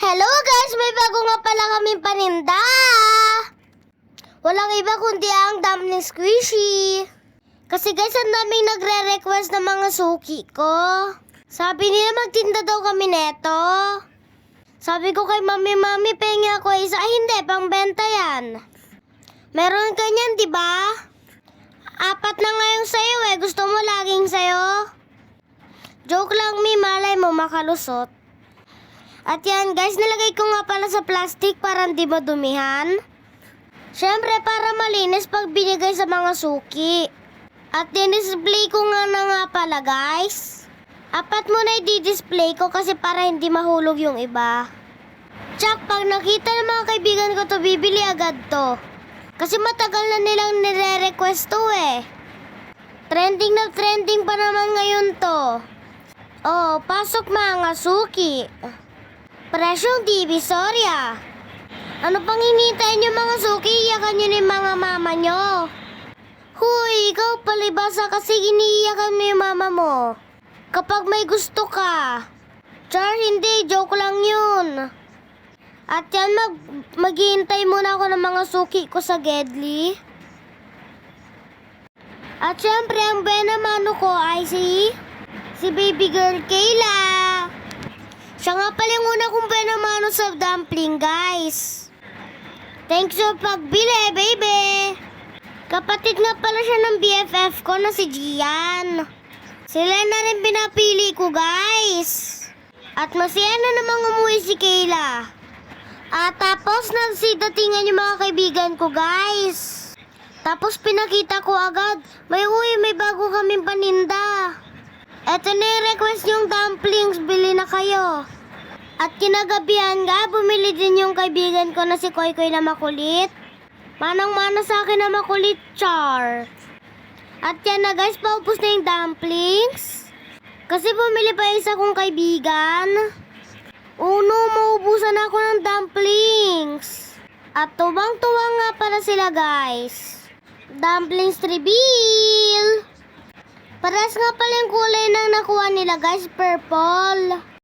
Hello guys! May bago nga pala kaming paninda! Walang iba kundi ang dumpling squishy. Kasi guys, ang daming nagre-request ng mga suki ko. Sabi nila magtinda daw kami neto. Sabi ko kay mami, pengi ako isa. Hindi, pangbenta yan. Meron ka niyan, diba? 4 na ngayon sa'yo eh. Gusto mo laging sa'yo? Joke lang, malay mo makalusot. At yan guys, nilagay ko nga pala sa plastic para hindi madumihan. Syempre para malinis pag binigay sa mga suki. At dinisplay ko nga na nga pala guys. 4 muna i-display ko kasi para hindi mahulog yung iba. Tsak, pag nakita ng mga kaibigan ko to, bibili agad to. Kasi matagal na nilang nire-request to eh. Trending na trending pa naman ngayon to. Oh, pasok mga suki. Presyong Divisoria. Ano pang hinihintay niyo mga suki? Iyakan niyo ni mga mama niyo. Huy, ikaw palibasa kasi iniiyakan mo yung mama mo. Kapag may gusto ka. Char, hindi. Joke lang yun. At yan, maghihintay muna ako ng mga suki ko sa Gedli. At syempre, ang benamano ko ay si baby girl Kayla. Siya nga pala yung una kong benamano sa dumpling, guys. Thanks sa pagbili, baby. Kapatid nga pala siya ng BFF ko na si Gian. Sila na rin pinapili ko, guys. At masaya na namang umuwi si Kayla. At tapos nagsidatingan yung mga kaibigan ko, guys. Tapos pinakita ko agad, may bago kaming paninda. Eto na yung request yung dumplings, bili na kayo. At kinagabihan nga, bumili din yung kaibigan ko na si Koy Koy na makulit. Manang-mana sa akin na makulit, char. At yan na guys, paupos na yung dumplings. Kasi bumili pa yung isa kong kaibigan. Uno, maubusan ako ng dumplings. At tuwang-tuwa nga para sila guys. Dumplings reveal. Paras nga pala yung kulay na nakuha nila guys, purple.